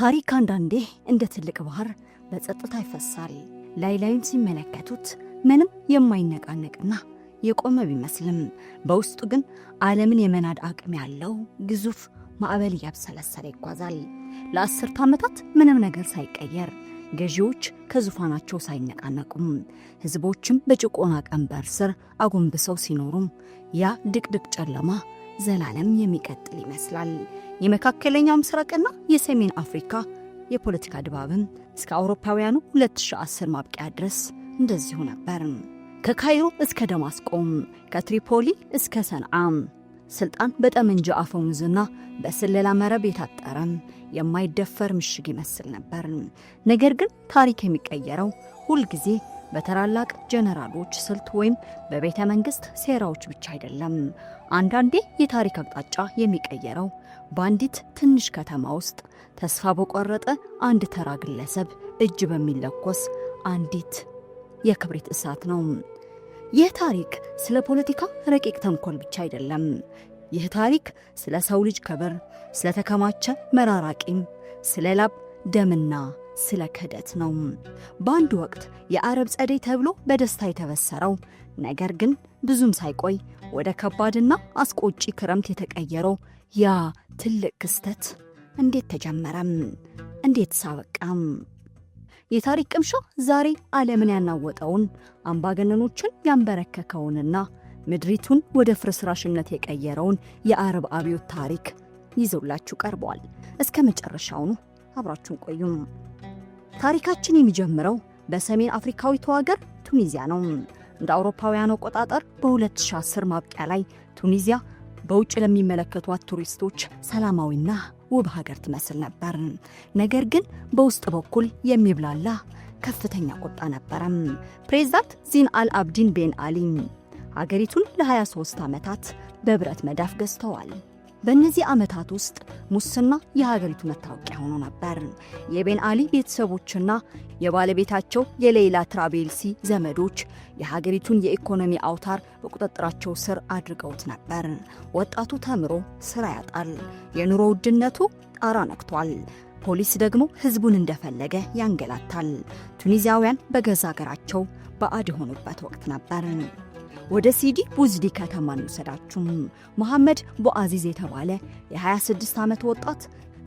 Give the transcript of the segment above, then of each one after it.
ታሪክ አንዳንዴ እንደ ትልቅ ባህር በጸጥታ ይፈሳል። ላይላዩን ሲመለከቱት ምንም የማይነቃነቅና የቆመ ቢመስልም በውስጡ ግን ዓለምን የመናድ አቅም ያለው ግዙፍ ማዕበል እያብሰለሰለ ይጓዛል። ለአስርተ ዓመታት ምንም ነገር ሳይቀየር ገዢዎች ከዙፋናቸው ሳይነቃነቁም ሕዝቦችም በጭቆና ቀንበር ስር አጎንብሰው ሲኖሩም ያ ድቅድቅ ጨለማ ዘላለም የሚቀጥል ይመስላል። የመካከለኛው ምስራቅና የሰሜን አፍሪካ የፖለቲካ ድባብም እስከ አውሮፓውያኑ 2010 ማብቂያ ድረስ እንደዚሁ ነበር። ከካይሮ እስከ ደማስቆም፣ ከትሪፖሊ እስከ ሰንዓም ስልጣን በጠመንጃ አፈሙዝና በስለላ መረብ የታጠረ የማይደፈር ምሽግ ይመስል ነበር። ነገር ግን ታሪክ የሚቀየረው ሁልጊዜ በተራላቅ ጀነራሎች ስልት ወይም በቤተ መንግስት ሴራዎች ብቻ አይደለም። አንዳንዴ የታሪክ አቅጣጫ የሚቀየረው በአንዲት ትንሽ ከተማ ውስጥ ተስፋ በቆረጠ አንድ ተራ ግለሰብ እጅ በሚለኮስ አንዲት የክብሪት እሳት ነው። ይህ ታሪክ ስለ ፖለቲካ ረቂቅ ተንኮል ብቻ አይደለም። ይህ ታሪክ ስለ ሰው ልጅ ክብር፣ ስለ ተከማቸ መራራ ቂም፣ ስለ ላብ ደምና ስለ ክህደት ነው። በአንድ ወቅት የአረብ ጸደይ ተብሎ በደስታ የተበሰረው ነገር ግን ብዙም ሳይቆይ ወደ ከባድና አስቆጪ ክረምት የተቀየረው ያ ትልቅ ክስተት እንዴት ተጀመረም? እንዴት ሳበቃም? የታሪክ ቅምሻ ዛሬ ዓለምን ያናወጠውን አምባገነኖችን ያንበረከከውንና ምድሪቱን ወደ ፍርስራሽነት የቀየረውን የአረብ አብዮት ታሪክ ይዘውላችሁ ቀርበዋል። እስከ መጨረሻውኑ አብራችሁን ቆዩም። ታሪካችን የሚጀምረው በሰሜን አፍሪካዊቷ ሀገር ቱኒዚያ ነው። እንደ አውሮፓውያኑ አቆጣጠር በ2010 ማብቂያ ላይ ቱኒዚያ በውጭ ለሚመለከቷት ቱሪስቶች ሰላማዊና ውብ ሀገር ትመስል ነበር። ነገር ግን በውስጥ በኩል የሚብላላ ከፍተኛ ቁጣ ነበረ። ፕሬዝዳንት ዚን አልአብዲን ቤን አሊ ሀገሪቱን ለ23 ዓመታት በብረት መዳፍ ገዝተዋል። በእነዚህ ዓመታት ውስጥ ሙስና የሀገሪቱ መታወቂያ ሆኖ ነበር። የቤን አሊ ቤተሰቦችና የባለቤታቸው የሌይላ ትራቤልሲ ዘመዶች የሀገሪቱን የኢኮኖሚ አውታር በቁጥጥራቸው ስር አድርገውት ነበር። ወጣቱ ተምሮ ስራ ያጣል። የኑሮ ውድነቱ ጣራ ነክቷል። ፖሊስ ደግሞ ህዝቡን እንደፈለገ ያንገላታል። ቱኒዚያውያን በገዛ ሀገራቸው ባዕድ የሆኑበት ወቅት ነበር። ወደ ሲዲ ቡዝዲ ከተማ እንውሰዳችሁ። መሐመድ ቦአዚዝ የተባለ የ26 ዓመት ወጣት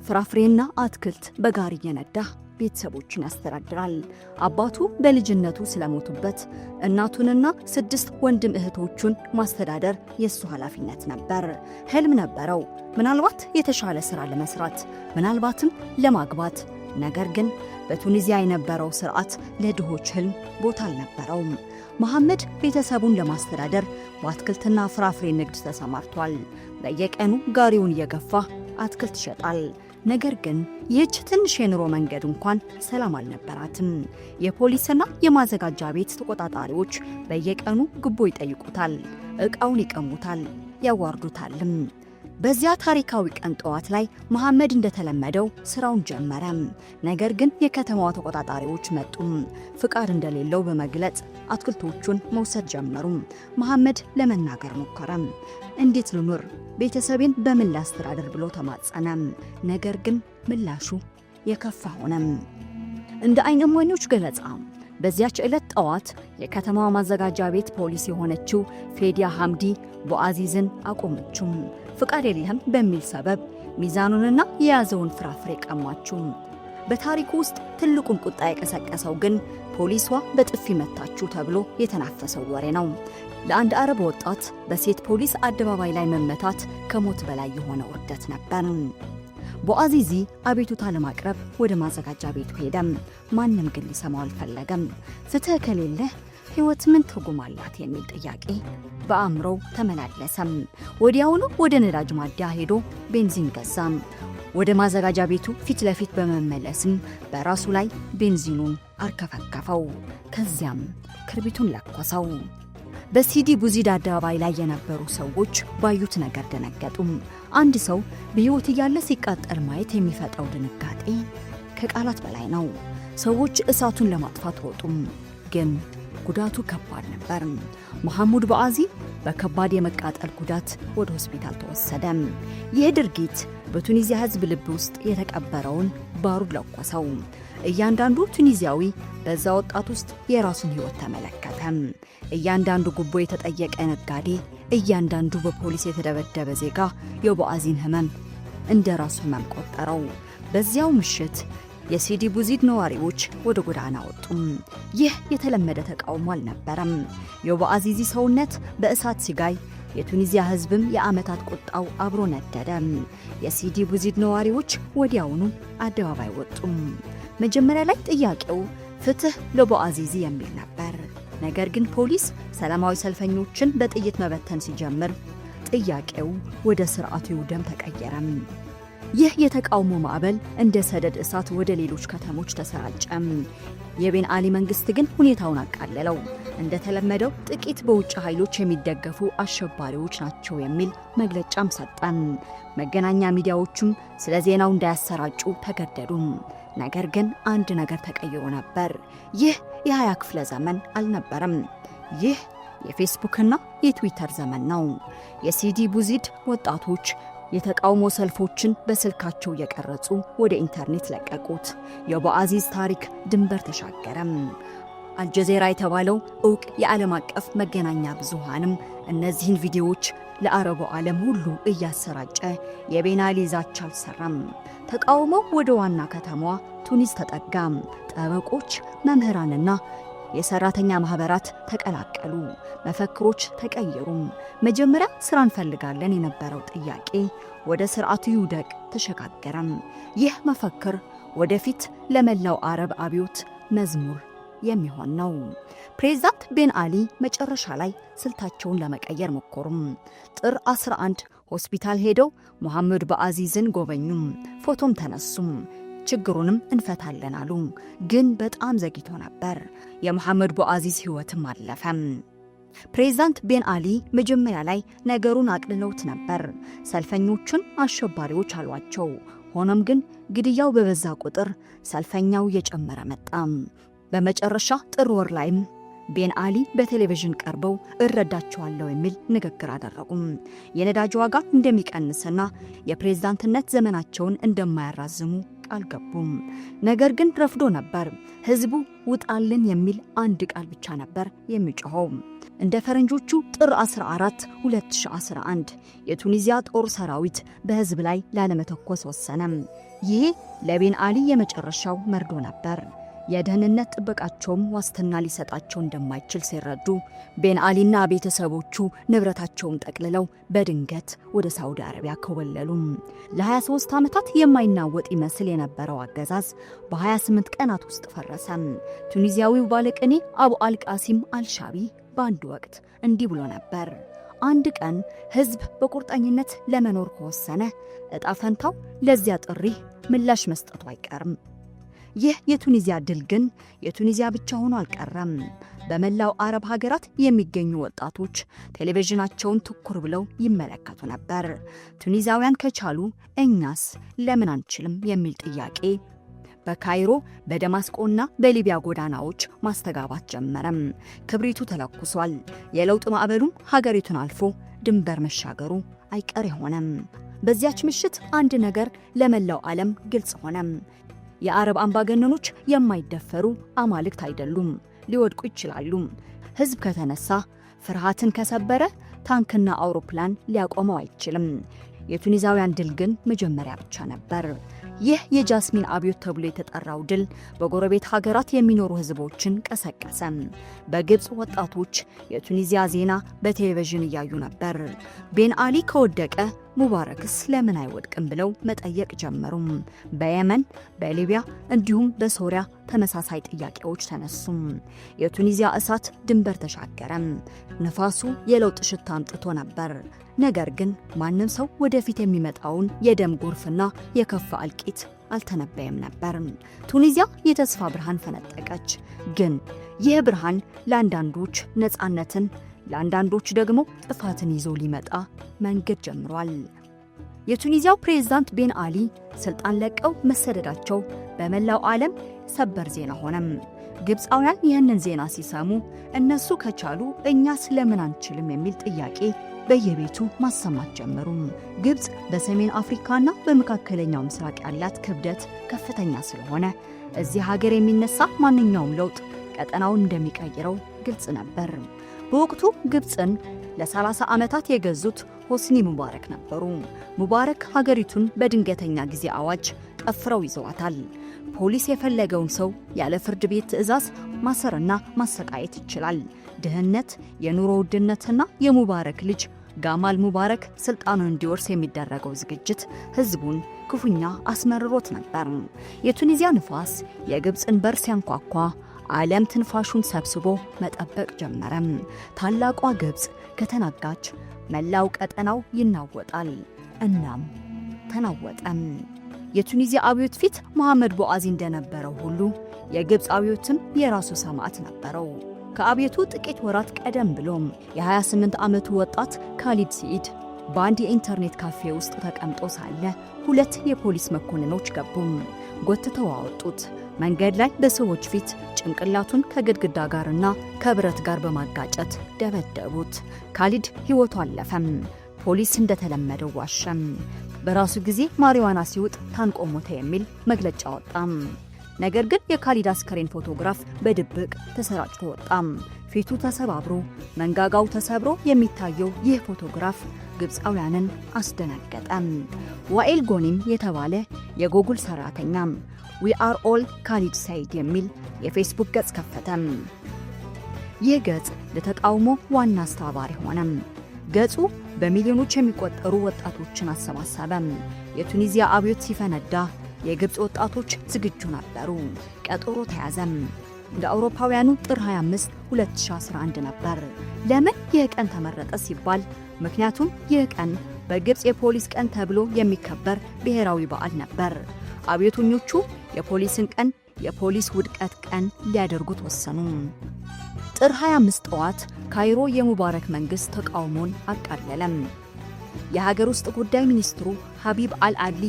ፍራፍሬና አትክልት በጋሪ እየነዳ ቤተሰቦችን ያስተዳድራል። አባቱ በልጅነቱ ስለሞቱበት እናቱንና 6 ወንድም እህቶቹን ማስተዳደር የሱ ኃላፊነት ነበር። ህልም ነበረው፣ ምናልባት የተሻለ ሥራ ለመስራት፣ ምናልባትም ለማግባት። ነገር ግን በቱኒዚያ የነበረው ስርዓት ለድሆች ህልም ቦታ አልነበረውም። መሐመድ ቤተሰቡን ለማስተዳደር በአትክልትና ፍራፍሬ ንግድ ተሰማርቷል። በየቀኑ ጋሪውን እየገፋ አትክልት ይሸጣል። ነገር ግን ይህች ትንሽ የኑሮ መንገድ እንኳን ሰላም አልነበራትም። የፖሊስና የማዘጋጃ ቤት ተቆጣጣሪዎች በየቀኑ ግቦ ይጠይቁታል፣ ዕቃውን ይቀሙታል፣ ያዋርዱታልም። በዚያ ታሪካዊ ቀን ጠዋት ላይ መሐመድ እንደተለመደው ስራውን ጀመረ። ነገር ግን የከተማዋ ተቆጣጣሪዎች መጡ። ፍቃድ እንደሌለው በመግለጽ አትክልቶቹን መውሰድ ጀመሩ። መሐመድ ለመናገር ሞከረ። እንዴት ልኑር? ቤተሰቤን በምን ላስተዳድር ብሎ ተማጸነ። ነገር ግን ምላሹ የከፋ ሆነ። እንደ አይን እማኞች ገለጻ በዚያች ዕለት ጠዋት የከተማዋ ማዘጋጃ ቤት ፖሊስ የሆነችው ፌዲያ ሐምዲ ቦአዚዝን አቆመችው። ፍቃድ የለህም በሚል ሰበብ ሚዛኑንና የያዘውን ፍራፍሬ ቀማችው። በታሪኩ ውስጥ ትልቁን ቁጣ የቀሰቀሰው ግን ፖሊሷ በጥፊ መታችሁ ተብሎ የተናፈሰው ወሬ ነው። ለአንድ አረብ ወጣት በሴት ፖሊስ አደባባይ ላይ መመታት ከሞት በላይ የሆነ ውርደት ነበር። ቦአዚዚ አቤቱታ ለማቅረብ ወደ ማዘጋጃ ቤቱ ሄደ። ማንም ግን ሊሰማው አልፈለገም። ፍትህ ከሌለ ሕይወት ምን ትርጉም አላት የሚል ጥያቄ በአእምሮው ተመላለሰም። ወዲያውኑ ወደ ነዳጅ ማደያ ሄዶ ቤንዚን ገዛ። ወደ ማዘጋጃ ቤቱ ፊት ለፊት በመመለስም በራሱ ላይ ቤንዚኑን አርከፈከፈው። ከዚያም ክርቢቱን ለኮሰው። በሲዲ ቡዚድ አደባባይ ላይ የነበሩ ሰዎች ባዩት ነገር ደነገጡ። አንድ ሰው በሕይወት እያለ ሲቃጠል ማየት የሚፈጥረው ድንጋጤ ከቃላት በላይ ነው። ሰዎች እሳቱን ለማጥፋት ወጡም፣ ግን ጉዳቱ ከባድ ነበር። መሐሙድ ቦአዚ በከባድ የመቃጠል ጉዳት ወደ ሆስፒታል ተወሰደ። ይህ ድርጊት በቱኒዚያ ሕዝብ ልብ ውስጥ የተቀበረውን ባሩድ ለኮሰው። እያንዳንዱ ቱኒዚያዊ በዛ ወጣት ውስጥ የራሱን ሕይወት ተመለከተ። እያንዳንዱ ጉቦ የተጠየቀ ነጋዴ፣ እያንዳንዱ በፖሊስ የተደበደበ ዜጋ የቦአዚን ህመም እንደ ራሱ ህመም ቆጠረው። በዚያው ምሽት የሲዲ ቡዚድ ነዋሪዎች ወደ ጎዳና ወጡ። ይህ የተለመደ ተቃውሞ አልነበረም። የቦአዚዚ ሰውነት በእሳት ሲጋይ፣ የቱኒዚያ ህዝብም የዓመታት ቁጣው አብሮ ነደደ። የሲዲ ቡዚድ ነዋሪዎች ወዲያውኑ አደባባይ ወጡ። መጀመሪያ ላይ ጥያቄው ፍትህ ለቦአዚዚ የሚል ነበር። ነገር ግን ፖሊስ ሰላማዊ ሰልፈኞችን በጥይት መበተን ሲጀምር ጥያቄው ወደ ስርዓቱ ይውደም ተቀየረም። ይህ የተቃውሞ ማዕበል እንደ ሰደድ እሳት ወደ ሌሎች ከተሞች ተሰራጨም። የቤን አሊ መንግስት ግን ሁኔታውን አቃለለው። እንደተለመደው ጥቂት በውጭ ኃይሎች የሚደገፉ አሸባሪዎች ናቸው የሚል መግለጫም ሰጠን። መገናኛ ሚዲያዎቹም ስለ ዜናው እንዳያሰራጩ ተገደዱ። ነገር ግን አንድ ነገር ተቀይሮ ነበር። ይህ የ20 ክፍለ ዘመን አልነበረም። ይህ የፌስቡክና የትዊተር ዘመን ነው። የሲዲ ቡዚድ ወጣቶች የተቃውሞ ሰልፎችን በስልካቸው እየቀረጹ ወደ ኢንተርኔት ለቀቁት። የቦአዚዝ ታሪክ ድንበር ተሻገረም። አልጀዚራ የተባለው ዕውቅ የዓለም አቀፍ መገናኛ ብዙሃንም እነዚህን ቪዲዮዎች ለአረቡ ዓለም ሁሉ እያሰራጨ የቤን አሊ ዛቻ አልሰራም። ተቃውሞው ወደ ዋና ከተማዋ ቱኒስ ተጠጋ። ጠበቆች፣ መምህራንና የሰራተኛ ማህበራት ተቀላቀሉ። መፈክሮች ተቀየሩ። መጀመሪያ ስራ እንፈልጋለን የነበረው ጥያቄ ወደ ስርዓቱ ይውደቅ ተሸጋገረም። ይህ መፈክር ወደፊት ለመላው አረብ አብዮት መዝሙር የሚሆን ነው። ፕሬዝዳንት ቤን አሊ መጨረሻ ላይ ስልታቸውን ለመቀየር ሞከሩም። ጥር 11 ሆስፒታል ሄደው ሙሐመድ ቦአዚዝን ጎበኙም። ፎቶም ተነሱም። ችግሩንም እንፈታለን አሉ። ግን በጣም ዘግይቶ ነበር። የሙሐመድ ቦአዚዝ ሕይወትም አለፈም። ፕሬዝዳንት ቤን አሊ መጀመሪያ ላይ ነገሩን አቅልለውት ነበር። ሰልፈኞቹን አሸባሪዎች አሏቸው። ሆኖም ግን ግድያው በበዛ ቁጥር ሰልፈኛው እየጨመረ መጣ። በመጨረሻ ጥር ወር ላይም ቤን አሊ በቴሌቪዥን ቀርበው እረዳቸዋለሁ የሚል ንግግር አደረጉም። የነዳጅ ዋጋ እንደሚቀንስና የፕሬዝዳንትነት ዘመናቸውን እንደማያራዝሙ ቃል ገቡም። ነገር ግን ረፍዶ ነበር። ህዝቡ ውጣልን የሚል አንድ ቃል ብቻ ነበር የሚጮኸው። እንደ ፈረንጆቹ ጥር 14 2011 የቱኒዚያ ጦር ሰራዊት በህዝብ ላይ ላለመተኮስ ወሰነ። ይሄ ለቤን አሊ የመጨረሻው መርዶ ነበር። የደህንነት ጥበቃቸውም ዋስትና ሊሰጣቸው እንደማይችል ሲረዱ ቤን አሊና ቤተሰቦቹ ንብረታቸውን ጠቅልለው በድንገት ወደ ሳውዲ አረቢያ ኮበለሉ። ለ23 ዓመታት የማይናወጥ ይመስል የነበረው አገዛዝ በ28 ቀናት ውስጥ ፈረሰ። ቱኒዚያዊው ባለቅኔ አቡ አልቃሲም አልሻቢ በአንድ ወቅት እንዲህ ብሎ ነበር። አንድ ቀን ህዝብ በቁርጠኝነት ለመኖር ከወሰነ እጣ ፈንታው ለዚያ ጥሪ ምላሽ መስጠቱ አይቀርም። ይህ የቱኒዚያ ድል ግን የቱኒዚያ ብቻ ሆኖ አልቀረም። በመላው አረብ ሀገራት የሚገኙ ወጣቶች ቴሌቪዥናቸውን ትኩር ብለው ይመለከቱ ነበር። ቱኒዚያውያን ከቻሉ እኛስ ለምን አንችልም የሚል ጥያቄ በካይሮ በደማስቆና በሊቢያ ጎዳናዎች ማስተጋባት ጀመረም። ክብሪቱ ተለኩሷል። የለውጥ ማዕበሉም ሀገሪቱን አልፎ ድንበር መሻገሩ አይቀሬ ሆነም። በዚያች ምሽት አንድ ነገር ለመላው ዓለም ግልጽ ሆነም። የአረብ አምባገነኖች የማይደፈሩ አማልክት አይደሉም። ሊወድቁ ይችላሉ። ህዝብ ከተነሳ፣ ፍርሃትን ከሰበረ ታንክና አውሮፕላን ሊያቆመው አይችልም። የቱኒዛውያን ድል ግን መጀመሪያ ብቻ ነበር። ይህ የጃስሚን አብዮት ተብሎ የተጠራው ድል በጎረቤት ሀገራት የሚኖሩ ህዝቦችን ቀሰቀሰ። በግብፅ ወጣቶች የቱኒዚያ ዜና በቴሌቪዥን እያዩ ነበር። ቤን አሊ ከወደቀ ሙባረክስ ለምን አይወድቅም ብለው መጠየቅ ጀመሩ። በየመን፣ በሊቢያ እንዲሁም በሶሪያ ተመሳሳይ ጥያቄዎች ተነሱ። የቱኒዚያ እሳት ድንበር ተሻገረ። ነፋሱ የለውጥ ሽታ አምጥቶ ነበር። ነገር ግን ማንም ሰው ወደፊት የሚመጣውን የደም ጎርፍና የከፋ እልቂት አልተነበየም ነበር። ቱኒዚያ የተስፋ ብርሃን ፈነጠቀች። ግን ይህ ብርሃን ለአንዳንዶች ነፃነትን፣ ለአንዳንዶች ደግሞ ጥፋትን ይዞ ሊመጣ መንገድ ጀምሯል። የቱኒዚያው ፕሬዝዳንት ቤን አሊ ስልጣን ለቀው መሰደዳቸው በመላው ዓለም ሰበር ዜና ሆነም። ግብፃውያን ይህንን ዜና ሲሰሙ እነሱ ከቻሉ እኛ ስለምን አንችልም የሚል ጥያቄ በየቤቱ ማሰማት ጀመሩ። ግብጽ በሰሜን አፍሪካና በመካከለኛው ምስራቅ ያላት ክብደት ከፍተኛ ስለሆነ እዚህ ሀገር የሚነሳ ማንኛውም ለውጥ ቀጠናውን እንደሚቀይረው ግልጽ ነበር። በወቅቱ ግብጽን ለ30 ዓመታት የገዙት ሆስኒ ሙባረክ ነበሩ። ሙባረክ ሀገሪቱን በድንገተኛ ጊዜ አዋጅ ጠፍረው ይዘዋታል። ፖሊስ የፈለገውን ሰው ያለ ፍርድ ቤት ትዕዛዝ ማሰርና ማሰቃየት ይችላል። ድህነት፣ የኑሮ ውድነትና የሙባረክ ልጅ ጋማል ሙባረክ ስልጣኑን እንዲወርስ የሚደረገው ዝግጅት ህዝቡን ክፉኛ አስመርሮት ነበር። የቱኒዚያ ንፋስ የግብፅን በር ሲያንኳኳ ዓለም ትንፋሹን ሰብስቦ መጠበቅ ጀመረም። ታላቋ ግብፅ ከተናጋች መላው ቀጠናው ይናወጣል። እናም ተናወጠም። የቱኒዚያ አብዮት ፊት መሐመድ ቦአዚ እንደነበረው ሁሉ የግብፅ አብዮትም የራሱ ሰማዕት ነበረው። ከአብዮቱ ጥቂት ወራት ቀደም ብሎም የ28 ዓመቱ ወጣት ካሊድ ሲኢድ በአንድ የኢንተርኔት ካፌ ውስጥ ተቀምጦ ሳለ ሁለት የፖሊስ መኮንኖች ገቡም። ጎትተው አወጡት። መንገድ ላይ በሰዎች ፊት ጭንቅላቱን ከግድግዳ ጋርና ከብረት ጋር በማጋጨት ደበደቡት። ካሊድ ሕይወቱ አለፈም። ፖሊስ እንደተለመደው ዋሸም። በራሱ ጊዜ ማሪዋና ሲውጥ ታንቆ ሞተ የሚል መግለጫ ወጣም። ነገር ግን የካሊድ አስከሬን ፎቶግራፍ በድብቅ ተሰራጭቶ ወጣም። ፊቱ ተሰባብሮ መንጋጋው ተሰብሮ የሚታየው ይህ ፎቶግራፍ ግብፃውያንን አስደነገጠም። ዋኤል ጎኒም የተባለ የጎግል ሰራተኛም ዊ አር ኦል ካሊድ ሰይድ የሚል የፌስቡክ ገጽ ከፈተም። ይህ ገጽ ለተቃውሞ ዋና አስተባባሪ ሆነም። ገጹ በሚሊዮኖች የሚቆጠሩ ወጣቶችን አሰባሰበም። የቱኒዚያ አብዮት ሲፈነዳ የግብፅ ወጣቶች ዝግጁ ነበሩ። ቀጠሮ ተያዘም። እንደ አውሮፓውያኑ ጥር 25 2011 ነበር። ለምን ይህ ቀን ተመረጠ ሲባል ምክንያቱም ይህ ቀን በግብፅ የፖሊስ ቀን ተብሎ የሚከበር ብሔራዊ በዓል ነበር። አብዮተኞቹ የፖሊስን ቀን የፖሊስ ውድቀት ቀን ሊያደርጉት ወሰኑ። ጥር 25 ጠዋት ካይሮ የሙባረክ መንግስት ተቃውሞን አቃለለም። የሀገር ውስጥ ጉዳይ ሚኒስትሩ ሀቢብ አልአድሊ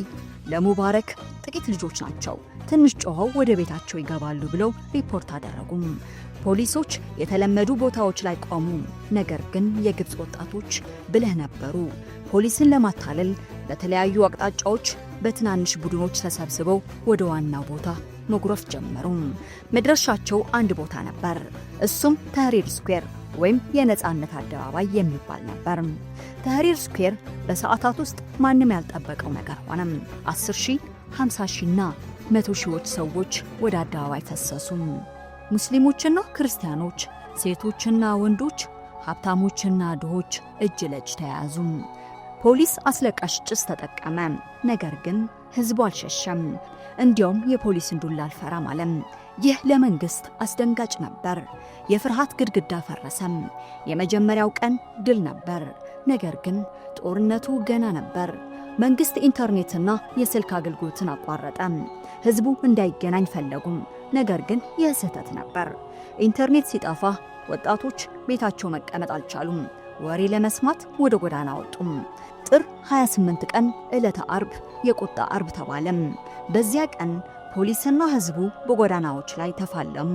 ለሙባረክ ጥቂት ልጆች ናቸው፣ ትንሽ ጮኸው ወደ ቤታቸው ይገባሉ ብለው ሪፖርት አደረጉም። ፖሊሶች የተለመዱ ቦታዎች ላይ ቆሙ። ነገር ግን የግብፅ ወጣቶች ብልህ ነበሩ። ፖሊስን ለማታለል በተለያዩ አቅጣጫዎች በትናንሽ ቡድኖች ተሰብስበው ወደ ዋናው ቦታ መጉረፍ ጀመሩ። መድረሻቸው አንድ ቦታ ነበር። እሱም ተህሪር ስኩዌር ወይም የነጻነት አደባባይ የሚባል ነበር። ተህሪር ስኩዌር በሰዓታት ውስጥ ማንም ያልጠበቀው ነገር ሆነም። 10,000፣ 50,000ና 100,000 ሰዎች ወደ አደባባይ ፈሰሱ። ሙስሊሞችና ክርስቲያኖች፣ ሴቶችና ወንዶች፣ ሀብታሞችና ድሆች እጅ ለእጅ ተያያዙ። ፖሊስ አስለቃሽ ጭስ ተጠቀመ። ነገር ግን ህዝቡ አልሸሸም። እንዲያውም የፖሊስን ዱላ አልፈራም አለም። ይህ ለመንግስት አስደንጋጭ ነበር። የፍርሃት ግድግዳ ፈረሰም። የመጀመሪያው ቀን ድል ነበር። ነገር ግን ጦርነቱ ገና ነበር። መንግስት ኢንተርኔትና የስልክ አገልግሎትን አቋረጠ። ህዝቡ እንዳይገናኝ ፈለጉም። ነገር ግን ይህ ስህተት ነበር። ኢንተርኔት ሲጠፋ ወጣቶች ቤታቸው መቀመጥ አልቻሉም። ወሬ ለመስማት ወደ ጎዳና ወጡም። ጥር 28 ቀን ዕለተ አርብ የቁጣ አርብ ተባለም። በዚያ ቀን ፖሊስና ህዝቡ በጎዳናዎች ላይ ተፋለሙ።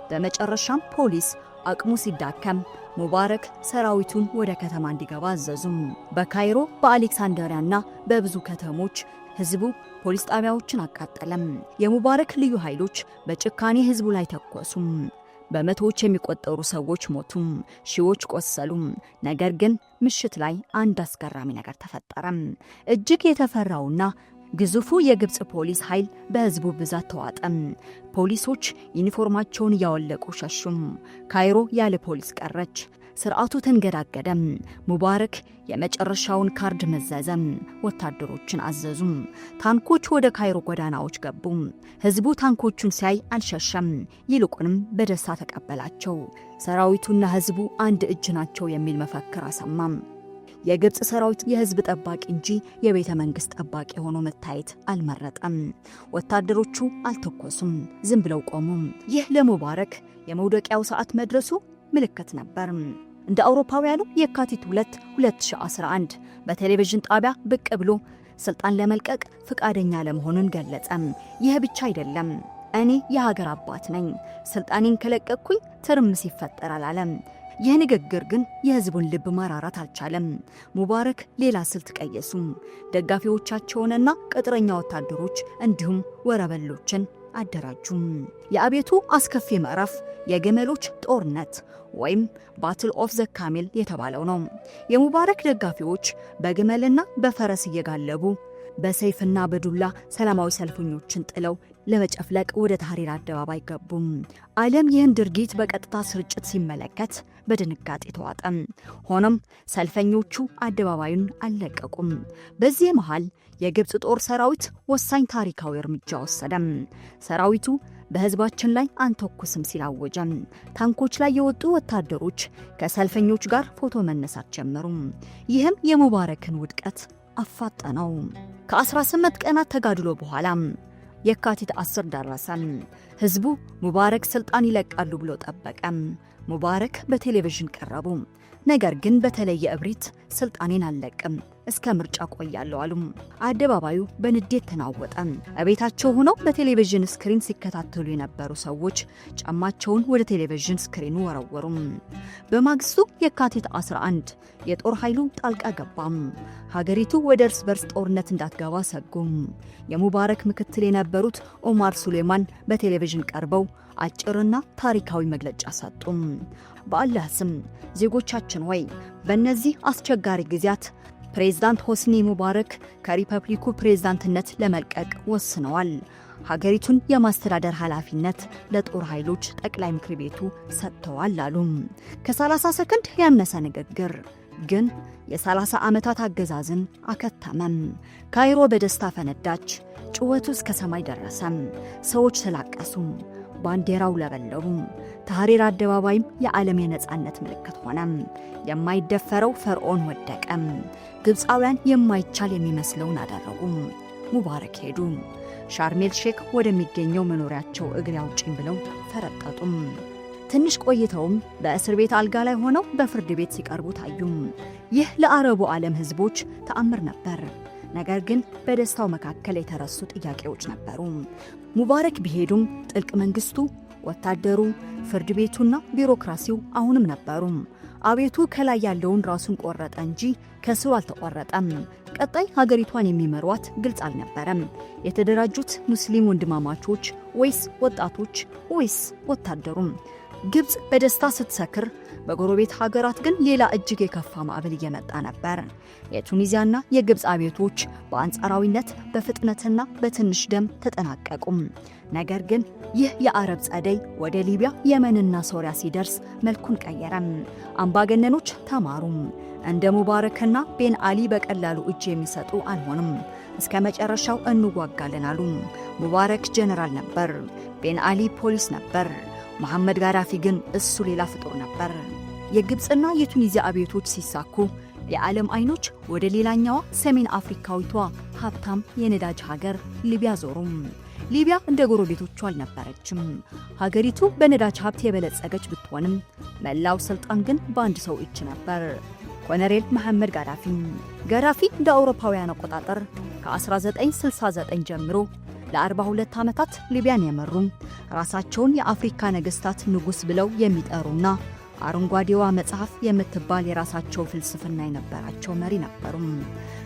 በመጨረሻም ፖሊስ አቅሙ ሲዳከም ሙባረክ ሰራዊቱን ወደ ከተማ እንዲገባ አዘዙም። በካይሮ በአሌክሳንድሪያና በብዙ ከተሞች ህዝቡ ፖሊስ ጣቢያዎችን አቃጠለም። የሙባረክ ልዩ ኃይሎች በጭካኔ ህዝቡ ላይ ተኮሱም። በመቶዎች የሚቆጠሩ ሰዎች ሞቱም፣ ሺዎች ቆሰሉም። ነገር ግን ምሽት ላይ አንድ አስገራሚ ነገር ተፈጠረም። እጅግ የተፈራውና ግዙፉ የግብፅ ፖሊስ ኃይል በህዝቡ ብዛት ተዋጠም። ፖሊሶች ዩኒፎርማቸውን እያወለቁ ሸሹም። ካይሮ ያለ ፖሊስ ቀረች። ስርዓቱ ተንገዳገደም። ሙባረክ የመጨረሻውን ካርድ መዘዘም። ወታደሮችን አዘዙም። ታንኮች ወደ ካይሮ ጎዳናዎች ገቡም። ህዝቡ ታንኮቹን ሲያይ አልሸሸም፣ ይልቁንም በደስታ ተቀበላቸው። ሰራዊቱና ህዝቡ አንድ እጅ ናቸው የሚል መፈክር አሰማም። የግብፅ ሰራዊት የህዝብ ጠባቂ እንጂ የቤተ መንግስት ጠባቂ ሆኖ መታየት አልመረጠም። ወታደሮቹ አልተኮሱም፣ ዝም ብለው ቆሙም። ይህ ለሙባረክ የመውደቂያው ሰዓት መድረሱ ምልክት ነበር። እንደ አውሮፓውያኑ የካቲት 2 2011 በቴሌቪዥን ጣቢያ ብቅ ብሎ ስልጣን ለመልቀቅ ፍቃደኛ ለመሆኑን ገለጸም። ይህ ብቻ አይደለም፣ እኔ የሀገር አባት ነኝ፣ ስልጣኔን ከለቀቅኩኝ ትርምስ ይፈጠራል አለም። ይህ ንግግር ግን የህዝቡን ልብ ማራራት አልቻለም። ሙባረክ ሌላ ስልት ቀየሱ። ደጋፊዎቻቸውንና ቅጥረኛ ወታደሮች እንዲሁም ወረበሎችን አደራጁ። የአብዮቱ አስከፊ ምዕራፍ የግመሎች ጦርነት ወይም ባትል ኦፍ ዘ ካሜል የተባለው ነው። የሙባረክ ደጋፊዎች በግመልና በፈረስ እየጋለቡ በሰይፍና በዱላ ሰላማዊ ሰልፈኞችን ጥለው ለመጨፍለቅ ወደ ታህሪር አደባባይ ገቡ። ዓለም ይህን ድርጊት በቀጥታ ስርጭት ሲመለከት በድንጋጤ ተዋጠ። ሆኖም ሰልፈኞቹ አደባባዩን አልለቀቁም። በዚህ መሃል የግብፅ ጦር ሰራዊት ወሳኝ ታሪካዊ እርምጃ ወሰደ። ሰራዊቱ በህዝባችን ላይ አንተኩስም ሲል አወጀ። ታንኮች ላይ የወጡ ወታደሮች ከሰልፈኞች ጋር ፎቶ መነሳት ጀመሩ። ይህም የሙባረክን ውድቀት አፋጠነው። ከ18 ቀናት ተጋድሎ በኋላ የካቲት 10 ደረሰ። ህዝቡ ሙባረክ ስልጣን ይለቃሉ ብሎ ጠበቀ። ሙባረክ በቴሌቪዥን ቀረቡ። ነገር ግን በተለየ እብሪት ስልጣኔን አልለቅም እስከ ምርጫ ቆያለሁ አሉ። አደባባዩ በንዴት ተናወጠ። እቤታቸው ሆነው በቴሌቪዥን ስክሪን ሲከታተሉ የነበሩ ሰዎች ጫማቸውን ወደ ቴሌቪዥን ስክሪኑ ወረወሩ። በማግስቱ የካቲት 11 የጦር ኃይሉ ጣልቃ ገባም። ሀገሪቱ ወደ እርስ በርስ ጦርነት እንዳትገባ ሰጉም። የሙባረክ ምክትል የነበሩት ኦማር ሱሌማን በቴሌቪዥን ቀርበው አጭርና ታሪካዊ መግለጫ ሰጡ። በአላህ ስም ዜጎቻችን ሆይ በእነዚህ አስቸጋሪ ጊዜያት ፕሬዝዳንት ሆስኒ ሙባረክ ከሪፐብሊኩ ፕሬዝዳንትነት ለመልቀቅ ወስነዋል። ሀገሪቱን የማስተዳደር ኃላፊነት ለጦር ኃይሎች ጠቅላይ ምክር ቤቱ ሰጥተዋል አሉ። ከ30 ሰከንድ ያነሰ ንግግር ግን የ30 ዓመታት አገዛዝን አከተመም። ካይሮ በደስታ ፈነዳች። ጩኸቱ እስከ ሰማይ ደረሰ። ሰዎች ተላቀሱ፣ ባንዲራው ለበለቡ። ታህሪር አደባባይም የዓለም የነጻነት ምልክት ሆነ። የማይደፈረው ፈርዖን ወደቀ። ግብፃውያን የማይቻል የሚመስለውን አደረጉ። ሙባረክ ሄዱ። ሻርሜል ሼክ ወደሚገኘው መኖሪያቸው እግሬ አውጪኝ ብለው ፈረጠጡ። ትንሽ ቆይተውም በእስር ቤት አልጋ ላይ ሆነው በፍርድ ቤት ሲቀርቡ ታዩ። ይህ ለአረቡ ዓለም ህዝቦች ተአምር ነበር። ነገር ግን በደስታው መካከል የተረሱ ጥያቄዎች ነበሩ። ሙባረክ ቢሄዱም ጥልቅ መንግስቱ፣ ወታደሩ፣ ፍርድ ቤቱና ቢሮክራሲው አሁንም ነበሩ። አቤቱ ከላይ ያለውን ራሱን ቆረጠ እንጂ ከስሩ አልተቆረጠም። ቀጣይ ሀገሪቷን የሚመሯት ግልጽ አልነበረም። የተደራጁት ሙስሊም ወንድማማቾች ወይስ ወጣቶች ወይስ ወታደሩም? ግብፅ በደስታ ስትሰክር፣ በጎረቤት ሀገራት ግን ሌላ እጅግ የከፋ ማዕበል እየመጣ ነበር። የቱኒዚያና የግብፅ አብዮቶች በአንጻራዊነት በፍጥነትና በትንሽ ደም ተጠናቀቁም። ነገር ግን ይህ የአረብ ጸደይ ወደ ሊቢያ፣ የመንና ሶሪያ ሲደርስ መልኩን ቀየረም። አምባገነኖች ተማሩም። እንደ ሙባረክና ቤን አሊ በቀላሉ እጅ የሚሰጡ አልሆንም። እስከ መጨረሻው እንዋጋለን አሉ። ሙባረክ ጀነራል ነበር፣ ቤን አሊ ፖሊስ ነበር። መሐመድ ጋዳፊ ግን እሱ ሌላ ፍጡር ነበር። የግብፅና የቱኒዚያ አብዮቶች ሲሳኩ የዓለም አይኖች ወደ ሌላኛዋ ሰሜን አፍሪካዊቷ ሀብታም የነዳጅ ሀገር ሊቢያ ዞሩም። ሊቢያ እንደ ጎረቤቶቿ አልነበረችም። ሀገሪቱ በነዳጅ ሀብት የበለጸገች ብትሆንም መላው ስልጣን ግን በአንድ ሰው እጅ ነበር፣ ኮሎኔል መሐመድ ጋዳፊ። ጋዳፊ እንደ አውሮፓውያን አቆጣጠር ከ1969 ጀምሮ ለ42 ዓመታት ሊቢያን የመሩ፣ ራሳቸውን የአፍሪካ ነገስታት ንጉስ ብለው የሚጠሩና አረንጓዴዋ መጽሐፍ የምትባል የራሳቸው ፍልስፍና የነበራቸው መሪ ነበሩ።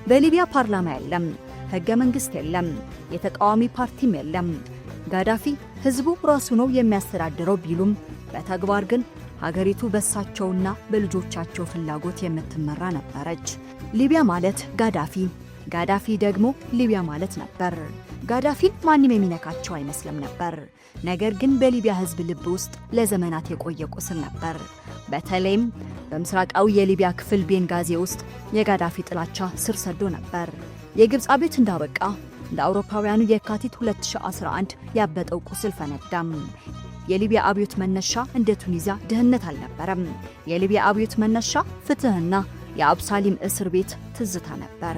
በሊቢያ ፓርላማ የለም፣ ህገ መንግስት የለም፣ የተቃዋሚ ፓርቲም የለም። ጋዳፊ ህዝቡ ራሱ ነው የሚያስተዳድረው ቢሉም በተግባር ግን ሀገሪቱ በሳቸውና በልጆቻቸው ፍላጎት የምትመራ ነበረች። ሊቢያ ማለት ጋዳፊ፣ ጋዳፊ ደግሞ ሊቢያ ማለት ነበር። ጋዳፊን ማንም የሚነካቸው አይመስልም ነበር። ነገር ግን በሊቢያ ህዝብ ልብ ውስጥ ለዘመናት የቆየ ቁስል ነበር። በተለይም በምስራቃዊ የሊቢያ ክፍል ቤንጋዚ ውስጥ የጋዳፊ ጥላቻ ስር ሰዶ ነበር። የግብፅ አብዮት እንዳበቃ እንደ አውሮፓውያኑ የካቲት 2011 ያበጠው ቁስል ፈነዳም። የሊቢያ አብዮት መነሻ እንደ ቱኒዚያ ድህነት አልነበረም። የሊቢያ አብዮት መነሻ ፍትህና የአብሳሊም እስር ቤት ትዝታ ነበር።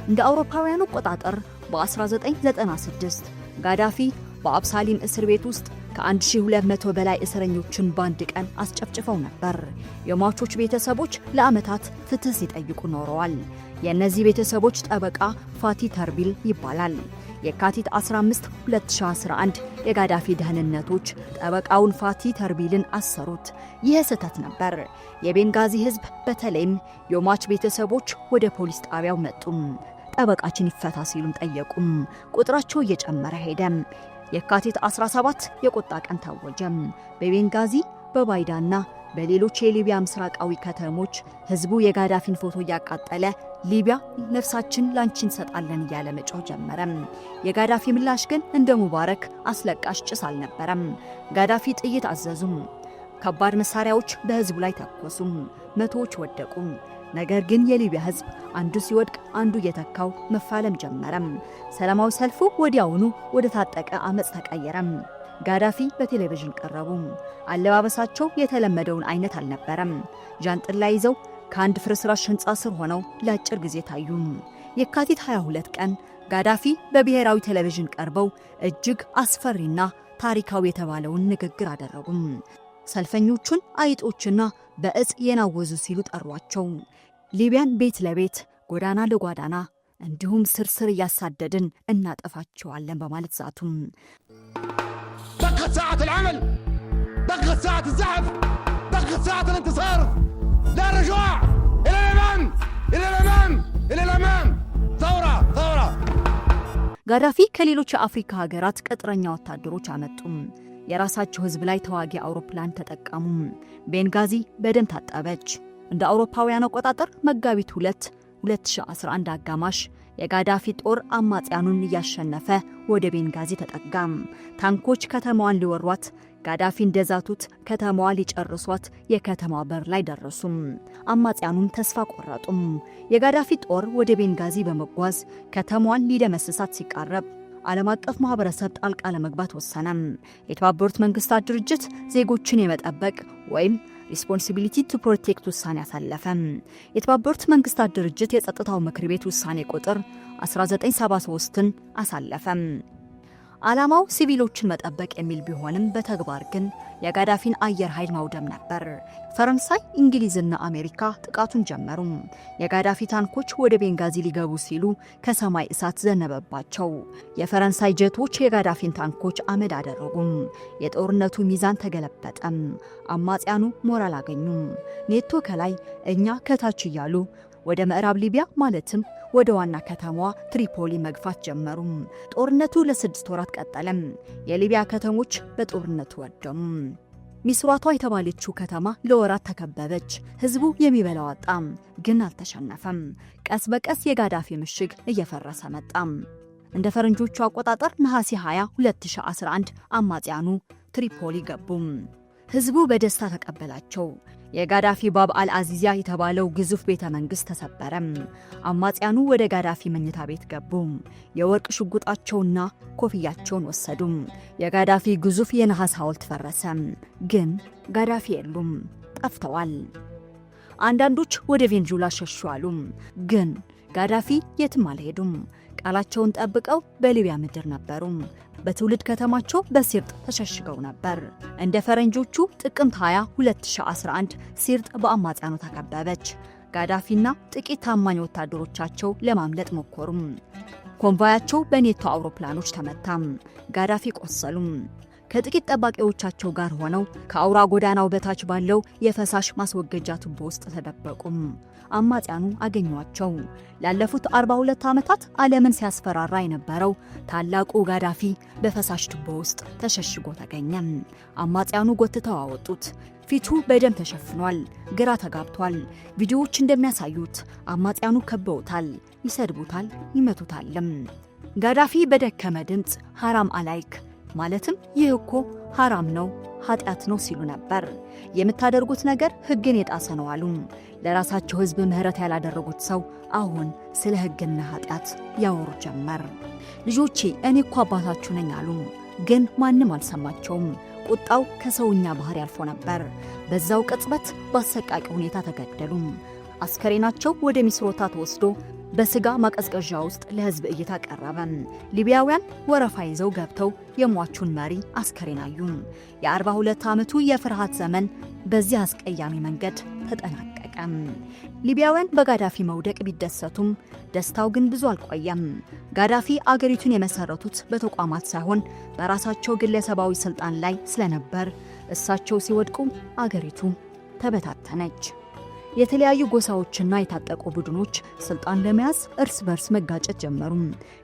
እንደ አውሮፓውያኑ አቆጣጠር በ1996 ጋዳፊ በአብሳሊም እስር ቤት ውስጥ ከ1200 በላይ እስረኞችን በአንድ ቀን አስጨፍጭፈው ነበር። የሟቾች ቤተሰቦች ለዓመታት ፍትህ ሲጠይቁ ኖረዋል። የእነዚህ ቤተሰቦች ጠበቃ ፋቲ ተርቢል ይባላል። የካቲት 15 2011 የጋዳፊ ደህንነቶች ጠበቃውን ፋቲ ተርቢልን አሰሩት። ይህ ስህተት ነበር። የቤንጋዚ ህዝብ በተለይም የሟች ቤተሰቦች ወደ ፖሊስ ጣቢያው መጡ። ጠበቃችን ይፈታ ሲሉም ጠየቁም። ቁጥራቸው እየጨመረ ሄደ። የካቲት 17 የቁጣ ቀን ታወጀ። በቤንጋዚ በባይዳና በሌሎች የሊቢያ ምስራቃዊ ከተሞች ህዝቡ የጋዳፊን ፎቶ እያቃጠለ ሊቢያ ነፍሳችን ላንቺ እንሰጣለን እያለ መጮህ ጀመረ። የጋዳፊ ምላሽ ግን እንደ ሙባረክ አስለቃሽ ጭስ አልነበረም። ጋዳፊ ጥይት አዘዙም። ከባድ መሳሪያዎች በህዝቡ ላይ ተኮሱ። መቶዎች ወደቁ። ነገር ግን የሊቢያ ህዝብ አንዱ ሲወድቅ አንዱ እየተካው መፋለም ጀመረ። ሰላማዊ ሰልፉ ወዲያውኑ ወደ ታጠቀ አመጽ ተቀየረ። ጋዳፊ በቴሌቪዥን ቀረቡ። አለባበሳቸው የተለመደውን አይነት አልነበረም። ጃንጥላ ይዘው ከአንድ ፍርስራሽ ህንጻ ስር ሆነው ለአጭር ጊዜ ታዩ። የካቲት 22 ቀን ጋዳፊ በብሔራዊ ቴሌቪዥን ቀርበው እጅግ አስፈሪና ታሪካዊ የተባለውን ንግግር አደረጉ። ሰልፈኞቹን አይጦችና በእጽ የናወዙ ሲሉ ጠሯቸው። ሊቢያን ቤት ለቤት ጎዳና ለጓዳና እንዲሁም ስርስር እያሳደድን እናጠፋቸዋለን በማለት ዛቱ። دقت ساعة العمل، دقت ساعة الزحف، دقت ساعة الانتصار. لا رجوع، إلى الأمام، إلى الأمام، إلى الأمام. ثورة، ثورة. ጋዳፊ ከሌሎች የአፍሪካ ሀገራት ቅጥረኛ ወታደሮች አመጡ። የራሳቸው ህዝብ ላይ ተዋጊ አውሮፕላን ተጠቀሙ። ቤንጋዚ በደም ታጠበች። እንደ አውሮፓውያን አቆጣጠር መጋቢት 2 2011 አጋማሽ የጋዳፊ ጦር አማጽያኑን እያሸነፈ ወደ ቤንጋዚ ተጠጋም። ታንኮች ከተማዋን ሊወሯት፣ ጋዳፊ እንደዛቱት ከተማዋ ሊጨርሷት የከተማዋ በር ላይ ደረሱም። አማጽያኑም ተስፋ ቆረጡም። የጋዳፊ ጦር ወደ ቤንጋዚ በመጓዝ ከተማዋን ሊደመስሳት ሲቃረብ ዓለም አቀፍ ማህበረሰብ ጣልቃ ለመግባት ወሰነ። የተባበሩት መንግስታት ድርጅት ዜጎችን የመጠበቅ ወይም ሪስፖንሲቢሊቲ ቱ ፕሮቴክት ውሳኔ አሳለፈ። የተባበሩት መንግስታት ድርጅት የጸጥታው ምክር ቤት ውሳኔ ቁጥር 1973ን አሳለፈ። ዓላማው ሲቪሎችን መጠበቅ የሚል ቢሆንም በተግባር ግን የጋዳፊን አየር ኃይል ማውደም ነበር። ፈረንሳይ፣ እንግሊዝና አሜሪካ ጥቃቱን ጀመሩ። የጋዳፊ ታንኮች ወደ ቤንጋዚ ሊገቡ ሲሉ ከሰማይ እሳት ዘነበባቸው። የፈረንሳይ ጀቶች የጋዳፊን ታንኮች አመድ አደረጉ። የጦርነቱ ሚዛን ተገለበጠ። አማጽያኑ ሞራል አገኙ። ኔቶ ከላይ እኛ ከታች እያሉ ወደ ምዕራብ ሊቢያ ማለትም ወደ ዋና ከተማዋ ትሪፖሊ መግፋት ጀመሩ። ጦርነቱ ለ6 ወራት ቀጠለ። የሊቢያ ከተሞች በጦርነቱ ወደሙ። ሚስራቷ የተባለችው ከተማ ለወራት ተከበበች። ህዝቡ የሚበላው አጣ፣ ግን አልተሸነፈም። ቀስ በቀስ የጋዳፊ ምሽግ እየፈረሰ መጣ። እንደ ፈረንጆቹ አቆጣጠር ነሐሴ 20 2011 አማጽያኑ ትሪፖሊ ገቡ። ህዝቡ በደስታ ተቀበላቸው። የጋዳፊ ባብ አልአዚዚያ የተባለው ግዙፍ ቤተ መንግስት ተሰበረ። አማጽያኑ ወደ ጋዳፊ መኝታ ቤት ገቡ። የወርቅ ሽጉጣቸውና ኮፍያቸውን ወሰዱ። የጋዳፊ ግዙፍ የነሐስ ሐውልት ፈረሰ። ግን ጋዳፊ የሉም፣ ጠፍተዋል። አንዳንዶች ወደ ቬንዙዌላ ሸሹ አሉ። ግን ጋዳፊ የትም አልሄዱም። ቃላቸውን ጠብቀው በሊቢያ ምድር ነበሩ። በትውልድ ከተማቸው በሲርጥ ተሸሽገው ነበር። እንደ ፈረንጆቹ ጥቅምት 20 2011 ሲርጥ በአማጽያኑ ተከበበች። ጋዳፊና ጥቂት ታማኝ ወታደሮቻቸው ለማምለጥ ሞከሩ። ኮንቮያቸው በኔቶ አውሮፕላኖች ተመታም። ጋዳፊ ቆሰሉ። ከጥቂት ጠባቂዎቻቸው ጋር ሆነው ከአውራ ጎዳናው በታች ባለው የፈሳሽ ማስወገጃ ቱቦ ውስጥ ተደበቁ። አማጽያኑ አገኟቸው። ላለፉት 42 ዓመታት ዓለምን ሲያስፈራራ የነበረው ታላቁ ጋዳፊ በፈሳሽ ቱቦ ውስጥ ተሸሽጎ ተገኘ። አማጽያኑ ጎትተው አወጡት። ፊቱ በደም ተሸፍኗል። ግራ ተጋብቷል። ቪዲዮዎች እንደሚያሳዩት አማጽያኑ ከበውታል፣ ይሰድቡታል፣ ይመቱታልም። ጋዳፊ በደከመ ድምፅ ሐራም አላይክ ማለትም ይህ እኮ ሐራም ነው፣ ኃጢአት ነው ሲሉ ነበር። የምታደርጉት ነገር ሕግን የጣሰ ነው አሉ። ለራሳቸው ሕዝብ ምህረት ያላደረጉት ሰው አሁን ስለ ሕግና ኃጢአት ያወሩ ጀመር። ልጆቼ እኔ እኮ አባታችሁ ነኝ አሉ። ግን ማንም አልሰማቸውም። ቁጣው ከሰውኛ ባህር ያልፎ ነበር። በዛው ቅጽበት በአሰቃቂ ሁኔታ ተገደሉ። አስከሬናቸው ወደ ሚስሮታ ተወስዶ በስጋ ማቀዝቀዣ ውስጥ ለህዝብ እይታ ቀረበ። ሊቢያውያን ወረፋ ይዘው ገብተው የሟቹን መሪ አስከሬን አዩ። የ42 ዓመቱ የፍርሃት ዘመን በዚህ አስቀያሚ መንገድ ተጠናቀቀ። ሊቢያውያን በጋዳፊ መውደቅ ቢደሰቱም ደስታው ግን ብዙ አልቆየም። ጋዳፊ አገሪቱን የመሰረቱት በተቋማት ሳይሆን በራሳቸው ግለሰባዊ ስልጣን ላይ ስለነበር እሳቸው ሲወድቁ አገሪቱ ተበታተነች። የተለያዩ ጎሳዎችና የታጠቁ ቡድኖች ስልጣን ለመያዝ እርስ በርስ መጋጨት ጀመሩ።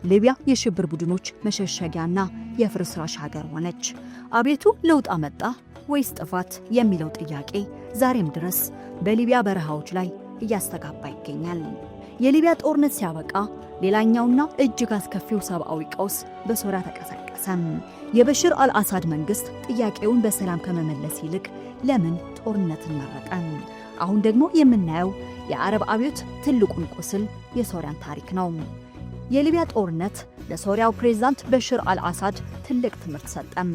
ሊቢያ የሽብር ቡድኖች መሸሸጊያና የፍርስራሽ ሀገር ሆነች። አቤቱ ለውጥ አመጣ ወይስ ጥፋት የሚለው ጥያቄ ዛሬም ድረስ በሊቢያ በረሃዎች ላይ እያስተጋባ ይገኛል። የሊቢያ ጦርነት ሲያበቃ ሌላኛውና እጅግ አስከፊው ሰብአዊ ቀውስ በሶሪያ ተቀሰቀሰ። የበሽር አልአሳድ መንግስት ጥያቄውን በሰላም ከመመለስ ይልቅ ለምን ጦርነትን መረጠ? አሁን ደግሞ የምናየው የአረብ አብዮት ትልቁን ቁስል የሶሪያን ታሪክ ነው። የሊቢያ ጦርነት ለሶሪያው ፕሬዝዳንት በሽር አልአሳድ ትልቅ ትምህርት ሰጠም።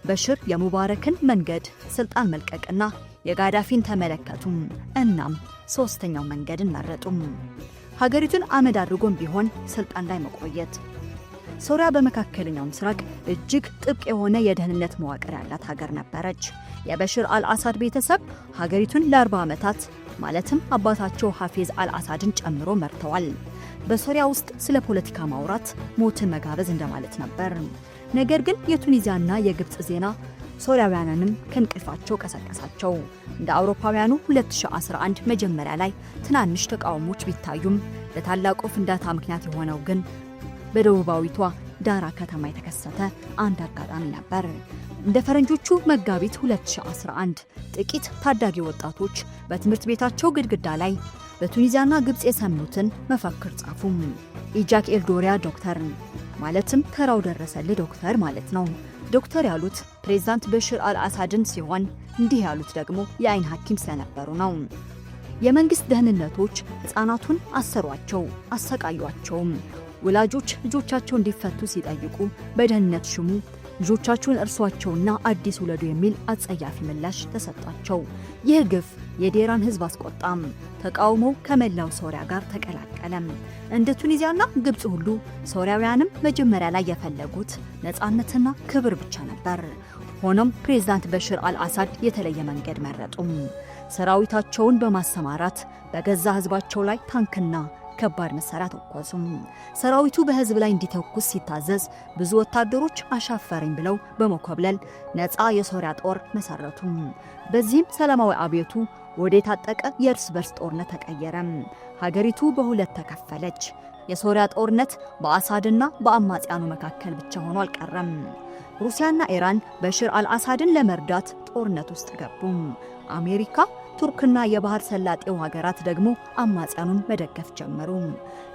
በሽር የሙባረክን መንገድ ስልጣን መልቀቅና የጋዳፊን ተመለከቱ። እናም ሶስተኛው መንገድን መረጡ። ሀገሪቱን አመድ አድርጎም ቢሆን ስልጣን ላይ መቆየት። ሶሪያ በመካከለኛው ምስራቅ እጅግ ጥብቅ የሆነ የደህንነት መዋቅር ያላት ሀገር ነበረች። የበሽር አልአሳድ ቤተሰብ ሀገሪቱን ለ40 ዓመታት ማለትም አባታቸው ሐፊዝ አልአሳድን ጨምሮ መርተዋል። በሶሪያ ውስጥ ስለ ፖለቲካ ማውራት ሞትን መጋበዝ እንደማለት ነበር። ነገር ግን የቱኒዚያና የግብፅ ዜና ሶሪያውያንንም ከእንቅልፋቸው ቀሰቀሳቸው። እንደ አውሮፓውያኑ 2011 መጀመሪያ ላይ ትናንሽ ተቃውሞች ቢታዩም ለታላቁ ፍንዳታ ምክንያት የሆነው ግን በደቡባዊቷ ዳራ ከተማ የተከሰተ አንድ አጋጣሚ ነበር። እንደ ፈረንጆቹ መጋቢት 2011 ጥቂት ታዳጊ ወጣቶች በትምህርት ቤታቸው ግድግዳ ላይ በቱኒዚያና ግብፅ የሰሙትን መፈክር ጻፉ። ኢጃክ ኤልዶሪያ ዶክተር ማለትም ተራው ደረሰልህ ዶክተር ማለት ነው። ዶክተር ያሉት ፕሬዝዳንት በሽር አልአሳድን ሲሆን እንዲህ ያሉት ደግሞ የአይን ሐኪም ስለነበሩ ነው። የመንግስት ደህንነቶች ሕፃናቱን አሰሯቸው፣ አሰቃዩአቸውም። ወላጆች ልጆቻቸው እንዲፈቱ ሲጠይቁ በደህንነት ሽሙ ልጆቻችሁን እርሷቸውና አዲስ ውለዱ የሚል አጸያፊ ምላሽ ተሰጣቸው። ይህ ግፍ የዴራን ህዝብ አስቆጣም። ተቃውሞው ከመላው ሶሪያ ጋር ተቀላቀለም። እንደ ቱኒዚያና ግብፅ ሁሉ ሶሪያውያንም መጀመሪያ ላይ የፈለጉት ነፃነትና ክብር ብቻ ነበር። ሆኖም ፕሬዝዳንት በሽር አልአሳድ የተለየ መንገድ መረጡ። ሰራዊታቸውን በማሰማራት በገዛ ህዝባቸው ላይ ታንክና ከባድ መሳሪያ ተኮሱ። ሰራዊቱ በህዝብ ላይ እንዲተኩስ ሲታዘዝ ብዙ ወታደሮች አሻፈረኝ ብለው በመኮብለል ነፃ የሶሪያ ጦር መሰረቱ። በዚህም ሰላማዊ አብዮቱ ወደ የታጠቀ የእርስ በርስ ጦርነት ተቀየረ። ሀገሪቱ በሁለት ተከፈለች። የሶሪያ ጦርነት በአሳድና በአማጽያኑ መካከል ብቻ ሆኖ አልቀረም። ሩሲያና ኢራን በሽር አልአሳድን ለመርዳት ጦርነት ውስጥ ገቡ። አሜሪካ፣ ቱርክና የባህር ሰላጤው ሀገራት ደግሞ አማጽያኑን መደገፍ ጀመሩ።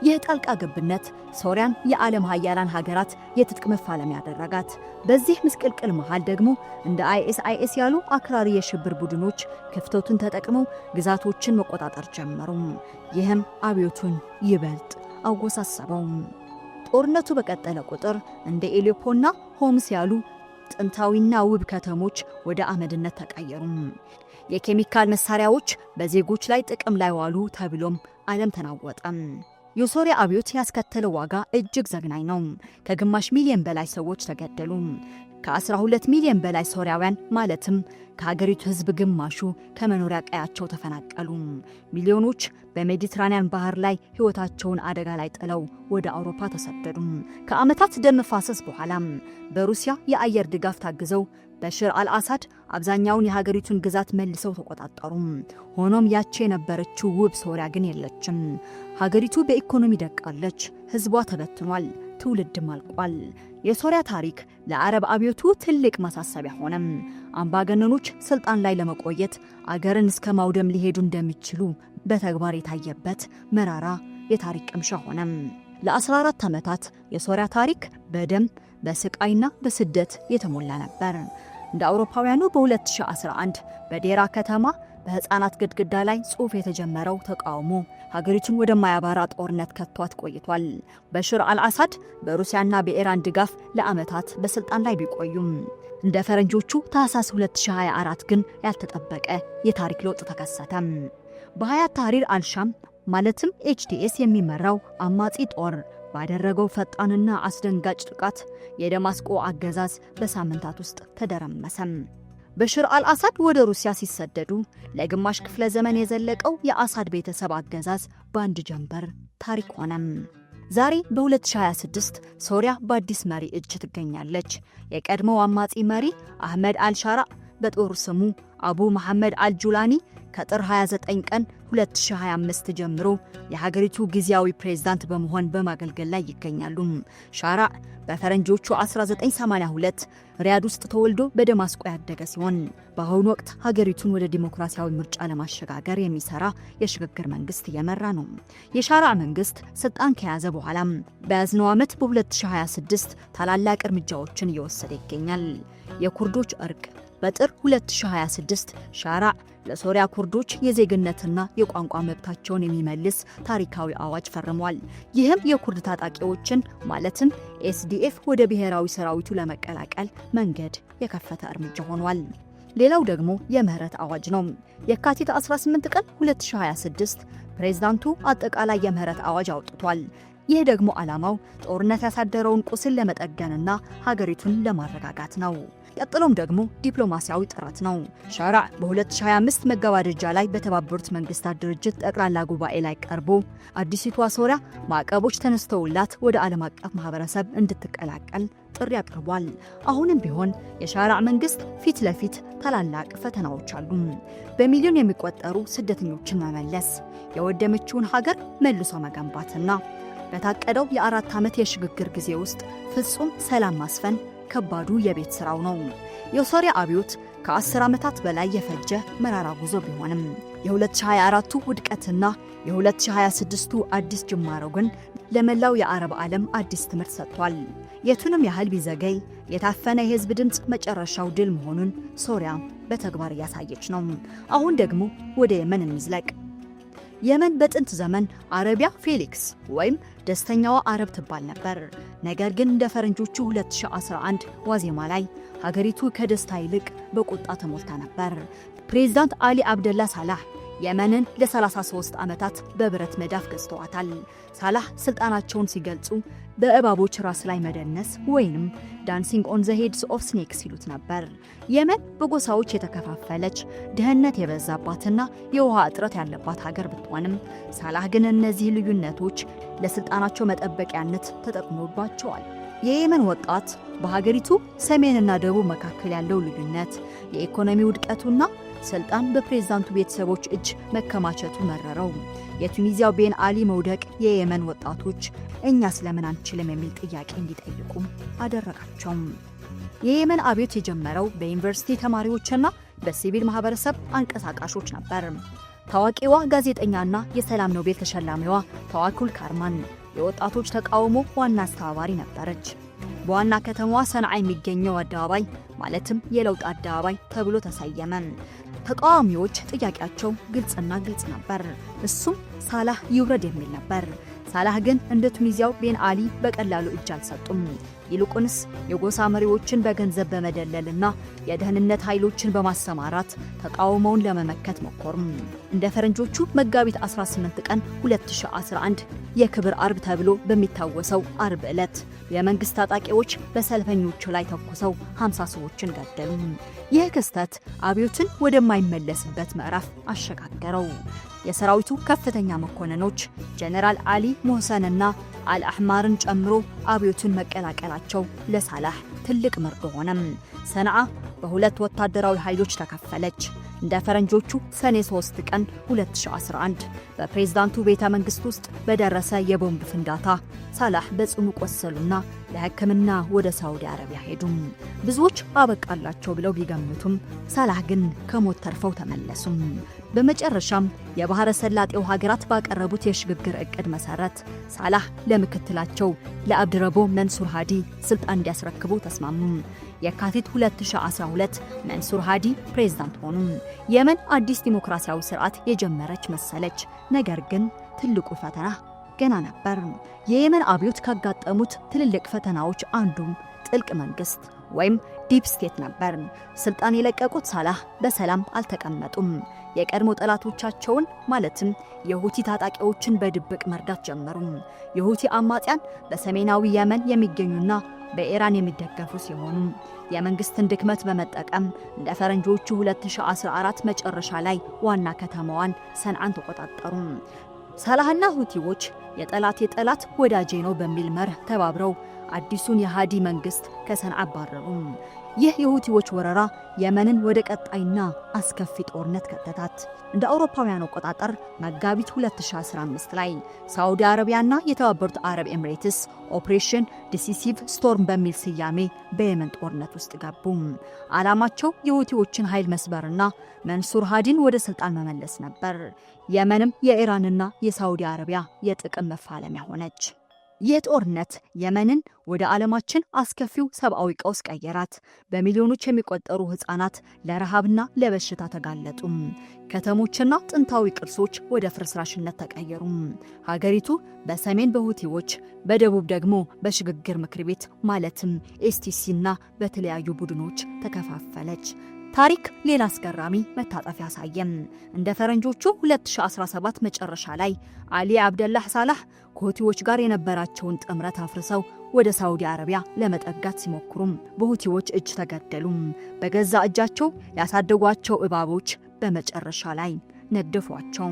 ይህ ጣልቃ ገብነት ሶሪያን የዓለም ሀያላን ሀገራት የትጥቅ መፋለሚያ ያደረጋት። በዚህ ምስቅልቅል መሃል ደግሞ እንደ አይኤስ ያሉ አክራሪ የሽብር ቡድኖች ክፍተቱን ተጠቅመው ግዛቶችን መቆጣጠር ጀመሩ። ይህም አብዮቱን ይበልጥ አወሳሰበው። ጦርነቱ በቀጠለ ቁጥር እንደ ኤሌፖና ሆምስ ያሉ ጥንታዊና ውብ ከተሞች ወደ አመድነት ተቀየሩ። የኬሚካል መሳሪያዎች በዜጎች ላይ ጥቅም ላይ ዋሉ ተብሎም ዓለም ተናወጠ። የሶሪያ አብዮት ያስከተለው ዋጋ እጅግ ዘግናኝ ነው። ከግማሽ ሚሊዮን በላይ ሰዎች ተገደሉ። ከ12 ሚሊዮን በላይ ሶሪያውያን ማለትም ከሀገሪቱ ሕዝብ ግማሹ ከመኖሪያ ቀያቸው ተፈናቀሉ። ሚሊዮኖች በሜዲትራኒያን ባህር ላይ ሕይወታቸውን አደጋ ላይ ጥለው ወደ አውሮፓ ተሰደዱ። ከዓመታት ደም መፋሰስ በኋላም በሩሲያ የአየር ድጋፍ ታግዘው በሽር አልአሳድ አብዛኛውን የሀገሪቱን ግዛት መልሰው ተቆጣጠሩ። ሆኖም ያቺ የነበረችው ውብ ሶሪያ ግን የለችም። ሀገሪቱ በኢኮኖሚ ደቃለች፣ ሕዝቧ ተበትኗል፣ ትውልድም አልቋል። የሶሪያ ታሪክ ለአረብ አብዮቱ ትልቅ ማሳሰቢያ ሆነም። አምባገነኖች ስልጣን ላይ ለመቆየት አገርን እስከ ማውደም ሊሄዱ እንደሚችሉ በተግባር የታየበት መራራ የታሪክ ቅምሻ ሆነም። ለ14 ዓመታት የሶሪያ ታሪክ በደም በስቃይና በስደት የተሞላ ነበር። እንደ አውሮፓውያኑ በ2011 በዴራ ከተማ በህፃናት ግድግዳ ላይ ጽሑፍ የተጀመረው ተቃውሞ ሀገሪቱን ወደማያባራ ጦርነት ከቷት ቆይቷል። በሽር አልአሳድ በሩሲያና በኢራን ድጋፍ ለዓመታት በስልጣን ላይ ቢቆዩም እንደ ፈረንጆቹ ታህሳስ 2024 ግን ያልተጠበቀ የታሪክ ለውጥ ተከሰተ። በሀያት ታህሪር አልሻም ማለትም HTS የሚመራው አማጺ ጦር ባደረገው ፈጣንና አስደንጋጭ ጥቃት የደማስቆ አገዛዝ በሳምንታት ውስጥ ተደረመሰም። በሽር አልአሳድ ወደ ሩሲያ ሲሰደዱ ለግማሽ ክፍለ ዘመን የዘለቀው የአሳድ ቤተሰብ አገዛዝ በአንድ ጀንበር ታሪክ ሆነም። ዛሬ በ2026 ሶሪያ በአዲስ መሪ እጅ ትገኛለች። የቀድሞው አማጺ መሪ አህመድ አልሻራ በጦር ስሙ አቡ መሐመድ አልጁላኒ ከጥር 29 ቀን 2025 ጀምሮ የሀገሪቱ ጊዜያዊ ፕሬዝዳንት በመሆን በማገልገል ላይ ይገኛሉ። ሻራ በፈረንጆቹ 1982 ሪያድ ውስጥ ተወልዶ በደማስቆ ያደገ ሲሆን በአሁኑ ወቅት ሀገሪቱን ወደ ዲሞክራሲያዊ ምርጫ ለማሸጋገር የሚሰራ የሽግግር መንግስት እየመራ ነው። የሻራ መንግስት ስልጣን ከያዘ በኋላም በያዝነው ዓመት በ2026 ታላላቅ እርምጃዎችን እየወሰደ ይገኛል። የኩርዶች እርቅ በጥር 2026 ሻራ ለሶሪያ ኩርዶች የዜግነትና የቋንቋ መብታቸውን የሚመልስ ታሪካዊ አዋጅ ፈርሟል። ይህም የኩርድ ታጣቂዎችን ማለትም SDF ወደ ብሔራዊ ሰራዊቱ ለመቀላቀል መንገድ የከፈተ እርምጃ ሆኗል። ሌላው ደግሞ የምህረት አዋጅ ነው። የካቲት 18 ቀን 2026 ፕሬዝዳንቱ አጠቃላይ የምህረት አዋጅ አውጥቷል። ይህ ደግሞ ዓላማው ጦርነት ያሳደረውን ቁስል ለመጠገንና ሀገሪቱን ለማረጋጋት ነው። ቀጥሎም ደግሞ ዲፕሎማሲያዊ ጥረት ነው። ሻራ በ2025 መገባደጃ ላይ በተባበሩት መንግስታት ድርጅት ጠቅላላ ጉባኤ ላይ ቀርቦ አዲሲቷ ሶሪያ ማዕቀቦች ተነስተውላት ወደ ዓለም አቀፍ ማህበረሰብ እንድትቀላቀል ጥሪ አቅርቧል። አሁንም ቢሆን የሻራ መንግስት ፊት ለፊት ታላላቅ ፈተናዎች አሉ። በሚሊዮን የሚቆጠሩ ስደተኞችን መመለስ፣ የወደመችውን ሀገር መልሶ መገንባትና በታቀደው የ4 ዓመት የሽግግር ጊዜ ውስጥ ፍጹም ሰላም ማስፈን ከባዱ የቤት ስራው ነው። የሶሪያ አብዮት ከ10 ዓመታት በላይ የፈጀ መራራ ጉዞ ቢሆንም የ2024ቱ ውድቀትና የ2026ቱ አዲስ ጅማሮ ግን ለመላው የአረብ ዓለም አዲስ ትምህርት ሰጥቷል። የቱንም ያህል ቢዘገይ የታፈነ የህዝብ ድምፅ መጨረሻው ድል መሆኑን ሶሪያ በተግባር እያሳየች ነው። አሁን ደግሞ ወደ የመን እንዝለቅ። የመን በጥንት ዘመን አረቢያ ፌሊክስ ወይም ደስተኛዋ አረብ ትባል ነበር። ነገር ግን እንደ ፈረንጆቹ 2011 ዋዜማ ላይ ሀገሪቱ ከደስታ ይልቅ በቁጣ ተሞልታ ነበር። ፕሬዝዳንት አሊ አብደላ ሳላህ የመንን ለ33 ዓመታት በብረት መዳፍ ገዝተዋታል። ሳላህ ስልጣናቸውን ሲገልጹ በእባቦች ራስ ላይ መደነስ ወይንም ዳንሲንግ ኦን ዘ ሄድስ ኦፍ ስኔክስ ይሉት ነበር። የመን በጎሳዎች የተከፋፈለች ድህነት የበዛባትና የውሃ እጥረት ያለባት ሀገር ብትሆንም ሳላህ ግን እነዚህ ልዩነቶች ለስልጣናቸው መጠበቂያነት ተጠቅሞባቸዋል። የየመን ወጣት በሀገሪቱ ሰሜንና ደቡብ መካከል ያለው ልዩነት፣ የኢኮኖሚ ውድቀቱና ስልጣን በፕሬዝዳንቱ ቤተሰቦች እጅ መከማቸቱ መረረው። የቱኒዚያው ቤን አሊ መውደቅ የየመን ወጣቶች እኛ ስለምን አንችልም የሚል ጥያቄ እንዲጠይቁ አደረጋቸው። የየመን አብዮት የጀመረው በዩኒቨርሲቲ ተማሪዎችና በሲቪል ማህበረሰብ አንቀሳቃሾች ነበር። ታዋቂዋ ጋዜጠኛና የሰላም ኖቤል ተሸላሚዋ ተዋኩል ካርማን የወጣቶች ተቃውሞ ዋና አስተባባሪ ነበረች። በዋና ከተማዋ ሰንዓ የሚገኘው አደባባይ ማለትም የለውጥ አደባባይ ተብሎ ተሰየመ። ተቃዋሚዎች ጥያቄያቸው ግልጽና ግልጽ ነበር። እሱም ሳላህ ይውረድ የሚል ነበር። ሳላህ ግን እንደ ቱኒዚያው ቤን አሊ በቀላሉ እጅ አልሰጡም። ይልቁንስ የጎሳ መሪዎችን በገንዘብ በመደለልና የደህንነት ኃይሎችን በማሰማራት ተቃውሞውን ለመመከት ሞከሩም። እንደ ፈረንጆቹ መጋቢት 18 ቀን 2011 የክብር አርብ ተብሎ በሚታወሰው አርብ ዕለት የመንግስት ታጣቂዎች በሰልፈኞቹ ላይ ተኩሰው 50 ሰዎችን ገደሉ። ይህ ክስተት አብዮትን ወደማይመለስበት ምዕራፍ አሸጋገረው። የሰራዊቱ ከፍተኛ መኮንኖች ጀነራል አሊ ሞህሰንና አልአህማርን ጨምሮ አብዮቱን መቀላቀላቸው ለሳላህ ትልቅ መርዶ ሆነም። ሰንዓ በሁለት ወታደራዊ ኃይሎች ተከፈለች። እንደ ፈረንጆቹ ሰኔ 3 ቀን 2011 በፕሬዝዳንቱ ቤተ መንግስት ውስጥ በደረሰ የቦምብ ፍንዳታ ሳላህ በጽኑ ቆሰሉና ለሕክምና ወደ ሳውዲ አረቢያ ሄዱም። ብዙዎች አበቃላቸው ብለው ቢገምቱም ሳላህ ግን ከሞት ተርፈው ተመለሱም። በመጨረሻም የባህረ ሰላጤው ሀገራት ባቀረቡት የሽግግር እቅድ መሰረት ሳላህ ለምክትላቸው ለአብድረቦ መንሱር ሃዲ ስልጣን እንዲያስረክቡ ተስማሙ። የካቲት 2012 መንሱር ሃዲ ፕሬዝዳንት ሆኑ። የመን አዲስ ዲሞክራሲያዊ ስርዓት የጀመረች መሰለች። ነገር ግን ትልቁ ፈተና ገና ነበር። የየመን አብዮት ካጋጠሙት ትልልቅ ፈተናዎች አንዱም ጥልቅ መንግስት ወይም ዲፕ ስቴት ነበር። ስልጣን የለቀቁት ሳላህ በሰላም አልተቀመጡም። የቀድሞ ጠላቶቻቸውን ማለትም የሁቲ ታጣቂዎችን በድብቅ መርዳት ጀመሩ። የሁቲ አማጽያን በሰሜናዊ የመን የሚገኙና በኢራን የሚደገፉ ሲሆኑ የመንግስትን ድክመት በመጠቀም እንደ ፈረንጆቹ 2014 መጨረሻ ላይ ዋና ከተማዋን ሰንዓን ተቆጣጠሩ። ሳላህና ሁቲዎች የጠላት ወዳጄ ነው በሚል መርህ ተባብረው አዲሱን የሃዲ መንግስት ከሰንዓ አባረሩ። ይህ የሁቲዎች ወረራ የመንን ወደ ቀጣይና አስከፊ ጦርነት ከተታት። እንደ አውሮፓውያን አቆጣጠር መጋቢት 2015 ላይ ሳዑዲ አረቢያና የተባበሩት አረብ ኤሚሬትስ ኦፕሬሽን ዲሲሲቭ ስቶርም በሚል ስያሜ በየመን ጦርነት ውስጥ ገቡ። ዓላማቸው የሁቲዎችን ኃይል መስበርና መንሱር ሃዲን ወደ ስልጣን መመለስ ነበር። የመንም የኢራንና የሳዑዲ አረቢያ የጥቅም መፋለሚያ ሆነች። ይህ ጦርነት የመንን ወደ ዓለማችን አስከፊው ሰብአዊ ቀውስ ቀየራት። በሚሊዮኖች የሚቆጠሩ ሕፃናት ለረሃብና ለበሽታ ተጋለጡ። ከተሞችና ጥንታዊ ቅርሶች ወደ ፍርስራሽነት ተቀየሩ። ሀገሪቱ በሰሜን በሁቲዎች በደቡብ ደግሞ በሽግግር ምክር ቤት ማለትም ኤስቲሲና በተለያዩ ቡድኖች ተከፋፈለች። ታሪክ ሌላ አስገራሚ መታጠፊያ ያሳየም። እንደ ፈረንጆቹ 2017 መጨረሻ ላይ አሊ አብደላህ ሳላህ ከሁቲዎች ጋር የነበራቸውን ጥምረት አፍርሰው ወደ ሳዑዲ አረቢያ ለመጠጋት ሲሞክሩም በሁቲዎች እጅ ተገደሉ። በገዛ እጃቸው ያሳደጓቸው እባቦች በመጨረሻ ላይ ነደፏቸው።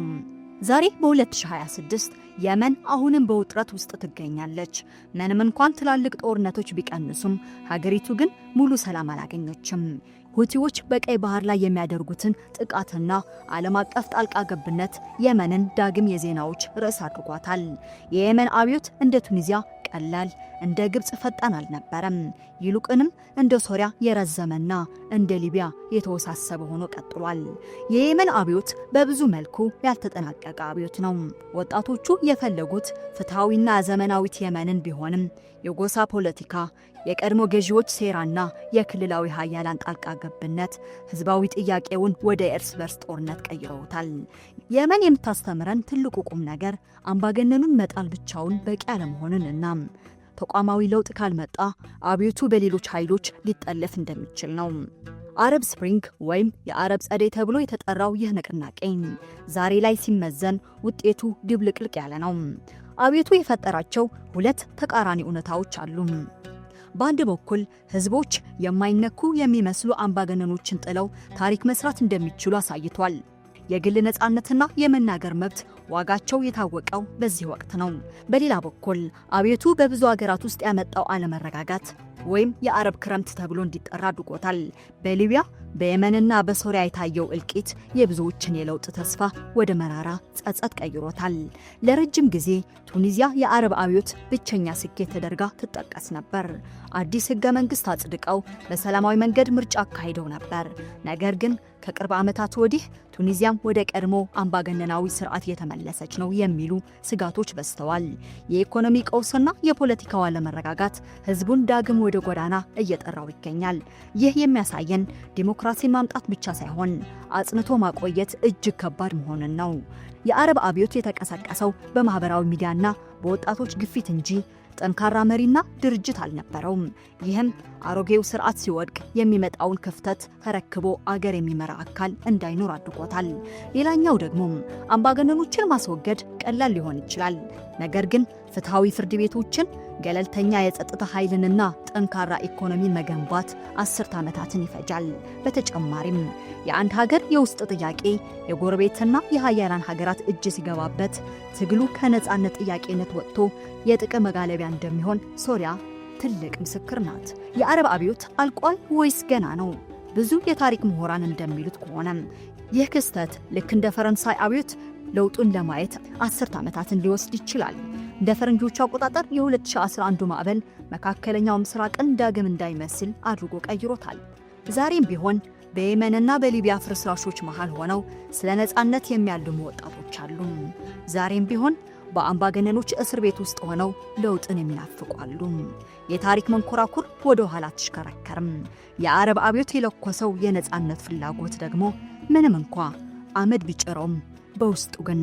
ዛሬ በ2026 የመን አሁንም በውጥረት ውስጥ ትገኛለች። ምንም እንኳን ትላልቅ ጦርነቶች ቢቀንሱም ሀገሪቱ ግን ሙሉ ሰላም አላገኘችም። ሁቲዎች በቀይ ባህር ላይ የሚያደርጉትን ጥቃትና ዓለም አቀፍ ጣልቃ ገብነት የመንን ዳግም የዜናዎች ርዕስ አድርጓታል። የየመን አብዮት እንደ ቱኒዚያ ቀላል፣ እንደ ግብጽ ፈጣን አልነበረም። ይልቁንም እንደ ሶሪያ የረዘመና እንደ ሊቢያ የተወሳሰበ ሆኖ ቀጥሏል። የየመን አብዮት በብዙ መልኩ ያልተጠናቀቀ አብዮት ነው። ወጣቶቹ የፈለጉት ፍትሐዊና ዘመናዊት የመንን ቢሆንም የጎሳ ፖለቲካ፣ የቀድሞ ገዢዎች ሴራና የክልላዊ ሀያላን ጣልቃ ገብነት ህዝባዊ ጥያቄውን ወደ እርስ በርስ ጦርነት ቀይረውታል። የመን የምታስተምረን ትልቁ ቁም ነገር አምባገነኑን መጣል ብቻውን በቂ አለመሆንን እና ተቋማዊ ለውጥ ካልመጣ አብዮቱ በሌሎች ኃይሎች ሊጠለፍ እንደሚችል ነው። አረብ ስፕሪንግ ወይም የአረብ ጸደይ ተብሎ የተጠራው ይህ ንቅናቄ ዛሬ ላይ ሲመዘን ውጤቱ ድብልቅልቅ ያለ ነው። አብዮቱ የፈጠራቸው ሁለት ተቃራኒ እውነታዎች አሉ። በአንድ በኩል ህዝቦች የማይነኩ የሚመስሉ አምባገነኖችን ጥለው ታሪክ መስራት እንደሚችሉ አሳይቷል። የግል ነፃነትና የመናገር መብት ዋጋቸው የታወቀው በዚህ ወቅት ነው። በሌላ በኩል አብዮቱ በብዙ ሀገራት ውስጥ ያመጣው አለመረጋጋት ወይም የአረብ ክረምት ተብሎ እንዲጠራ አድርጎታል። በሊቢያ በየመንና በሶሪያ የታየው እልቂት የብዙዎችን የለውጥ ተስፋ ወደ መራራ ጸጸት ቀይሮታል። ለረጅም ጊዜ ቱኒዚያ የአረብ አብዮት ብቸኛ ስኬት ተደርጋ ትጠቀስ ነበር። አዲስ ህገ መንግስት አጽድቀው በሰላማዊ መንገድ ምርጫ አካሂደው ነበር። ነገር ግን ከቅርብ ዓመታት ወዲህ ቱኒዚያም ወደ ቀድሞ አምባገነናዊ ስርዓት እየተመለሰች ነው የሚሉ ስጋቶች በዝተዋል። የኢኮኖሚ ቀውስና የፖለቲካው አለመረጋጋት ህዝቡን ዳግም ወደ ጎዳና እየጠራው ይገኛል። ይህ የሚያሳየን ዲሞክራሲን ማምጣት ብቻ ሳይሆን አጽንቶ ማቆየት እጅግ ከባድ መሆኑን ነው። የአረብ አብዮት የተቀሰቀሰው በማህበራዊ ሚዲያና በወጣቶች ግፊት እንጂ ጠንካራ መሪና ድርጅት አልነበረውም። ይህም አሮጌው ስርዓት ሲወድቅ የሚመጣውን ክፍተት ተረክቦ አገር የሚመራ አካል እንዳይኖር አድርጎታል። ሌላኛው ደግሞ አምባገነኖችን ማስወገድ ቀላል ሊሆን ይችላል። ነገር ግን ፍትሐዊ ፍርድ ቤቶችን፣ ገለልተኛ የጸጥታ ኃይልንና ጠንካራ ኢኮኖሚን መገንባት 10 ዓመታትን ይፈጃል። በተጨማሪም የአንድ ሀገር የውስጥ ጥያቄ የጎረቤትና የሀያላን ሀገራት እጅ ሲገባበት ትግሉ ከነጻነት ጥያቄነት ወጥቶ የጥቅም መጋለቢያ እንደሚሆን ሶሪያ ትልቅ ምስክር ናት። የአረብ አብዮት አልቋል ወይስ ገና ነው? ብዙ የታሪክ ምሁራን እንደሚሉት ከሆነ ይህ ክስተት ልክ እንደ ፈረንሳይ አብዮት ለውጡን ለማየት 10 ዓመታትን ሊወስድ ይችላል። እንደ ፈረንጆቹ አቆጣጠር የ2011 ማዕበል መካከለኛው ምስራቅን ዳግም እንዳይመስል አድርጎ ቀይሮታል። ዛሬም ቢሆን በየመንና በሊቢያ ፍርስራሾች መሃል ሆነው ስለ ነጻነት የሚያልሙ ወጣቶች አሉ። ዛሬም ቢሆን በአምባገነኖች እስር ቤት ውስጥ ሆነው ለውጥን የሚናፍቁ አሉ። የታሪክ መንኮራኩር ወደ ኋላ አትሽከረከርም። የአረብ አብዮት የለኮሰው የነጻነት ፍላጎት ደግሞ ምንም እንኳ አመድ ቢጭረውም በውስጡ ግን